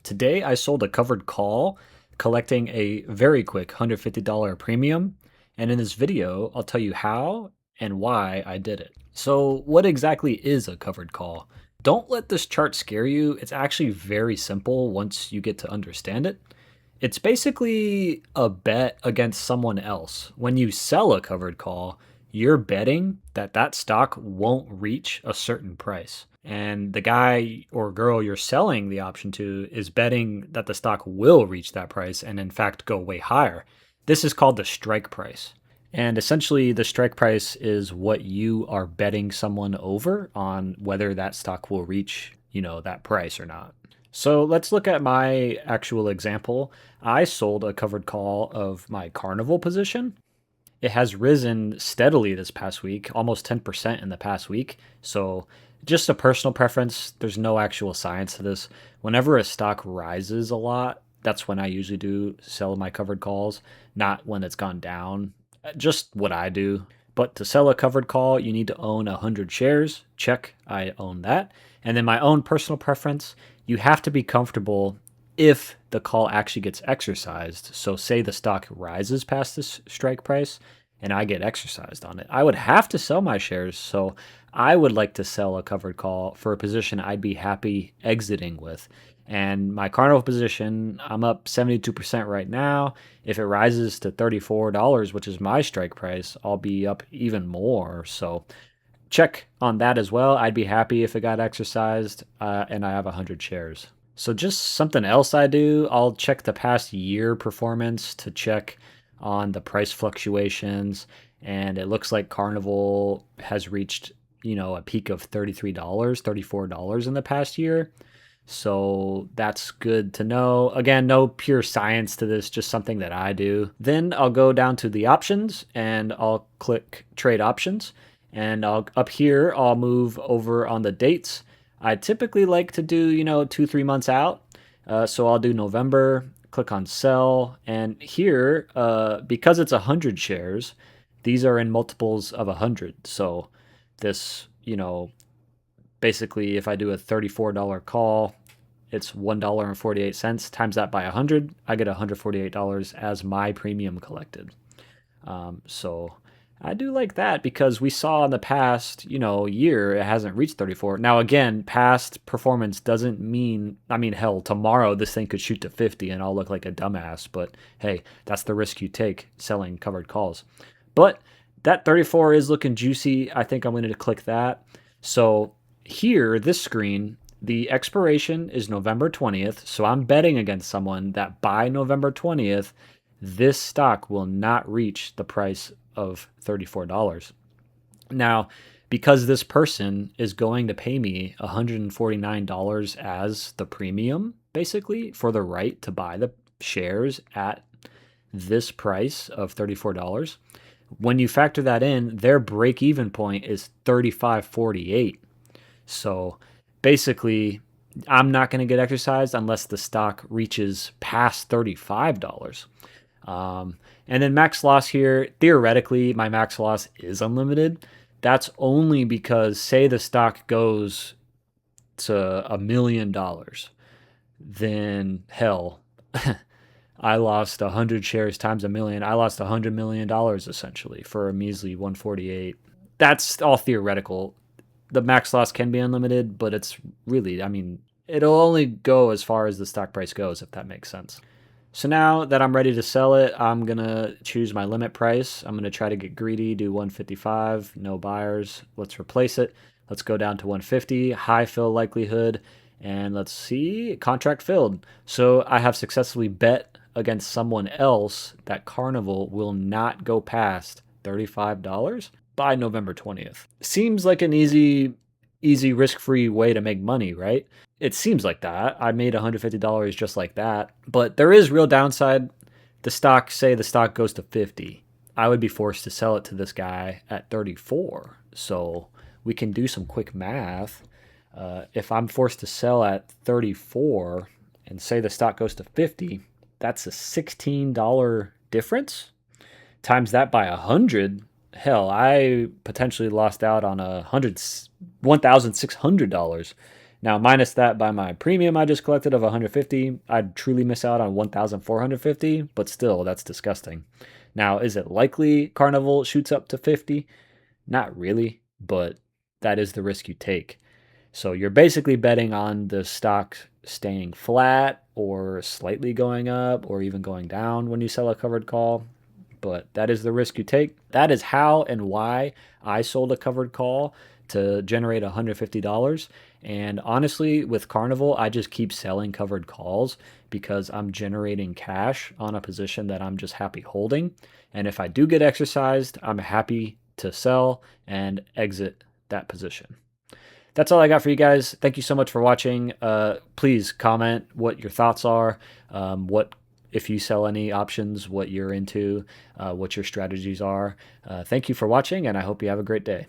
Today I sold a covered call, collecting a very quick $150 premium, and in this video I'll tell you how and why I did it. So what exactly is a covered call? Don't let this chart scare you. It's actually very simple once you get to understand it. It's basically a bet against someone else. When you sell a covered call, you're betting that that stock won't reach a certain price. And the guy or girl you're selling the option to is betting that the stock will reach that price and, in fact, go way higher. This is called the strike price. And essentially, the strike price is what you are betting someone over on whether that stock will reach, that price or not. So let's look at my actual example. I sold a covered call of my Carnival position. It has risen steadily this past week, almost 10% in the past week. So just a personal preference. There's no actual science to this. Whenever a stock rises a lot, that's when I usually do sell my covered calls, not when it's gone down. Just what I do. But to sell a covered call, you need to own 100 shares. Check, I own that. And then my own personal preference, you have to be comfortable if the call actually gets exercised. So say the stock rises past this strike price and I get exercised on it. I would have to sell my shares. So I would like to sell a covered call for a position I'd be happy exiting with. And my Carnival position, I'm up 72% right now. If it rises to $34, which is my strike price, I'll be up even more. So check on that as well. I'd be happy if it got exercised, and I have 100 shares. So just something else I do, I'll check the past year performance to check on the price fluctuations. And it looks like Carnival has reached, a peak of $33, $34 in the past year. So that's good to know. Again, no pure science to this, just something that I do. Then I'll go down to the options and I'll click trade options. And up here, I'll move over on the dates. I typically like to do, 2-3 months out. So I'll do November, click on sell. And here, because it's 100 shares, these are in multiples of 100. So this, basically, if I do a $34 call, it's $1.48 times that by 100. I get $148 as my premium collected. So I do like that because we saw in the past, year, it hasn't reached 34. Now, again, past performance doesn't mean, hell, tomorrow this thing could shoot to 50 and I'll look like a dumbass. But hey, that's the risk you take selling covered calls. But that 34 is looking juicy. I think I'm going to click that. So here, this screen, the expiration is November 20th. So I'm betting against someone that by November 20th, this stock will not reach the price of $34. Now, because this person is going to pay me $149 as the premium, basically, for the right to buy the shares at this price of $34, when you factor that in, their break-even point is $35.48. So basically, I'm not going to get exercised unless the stock reaches past $35. And then max loss here, theoretically, my max loss is unlimited. That's only because, say the stock goes to $1 million, then hell, I lost 100 shares times a million. I lost $100 million essentially for a measly 148. That's all theoretical. The max loss can be unlimited, but it's really, it'll only go as far as the stock price goes, if that makes sense. So now that I'm ready to sell it, I'm going to choose my limit price. I'm going to try to get greedy, do 155, no buyers. Let's replace it. Let's go down to 150, high fill likelihood, and let's see, contract filled. So I have successfully bet against someone else that Carnival will not go past $35 by November 20th. Seems like an easy risk-free way to make money, right? It seems like that. I made $150 just like that. But there is real downside. The stock goes to 50. I would be forced to sell it to this guy at 34. So we can do some quick math. If I'm forced to sell at 34 and say the stock goes to 50, that's a $16 difference. Times that by 100, hell, I potentially lost out on $1,600. Now, minus that by my premium I just collected of 150, I'd truly miss out on 1,450, but still, that's disgusting. Now, is it likely Carnival shoots up to 50? Not really, but that is the risk you take. So you're basically betting on the stock staying flat or slightly going up or even going down when you sell a covered call. But that is the risk you take. That is how and why I sold a covered call to generate $150. And honestly, with Carnival, I just keep selling covered calls because I'm generating cash on a position that I'm just happy holding. And if I do get exercised, I'm happy to sell and exit that position. That's all I got for you guys. Thank you so much for watching. Please comment what your thoughts are, what if you sell any options, what you're into, what your strategies are. Thank you for watching, and I hope you have a great day.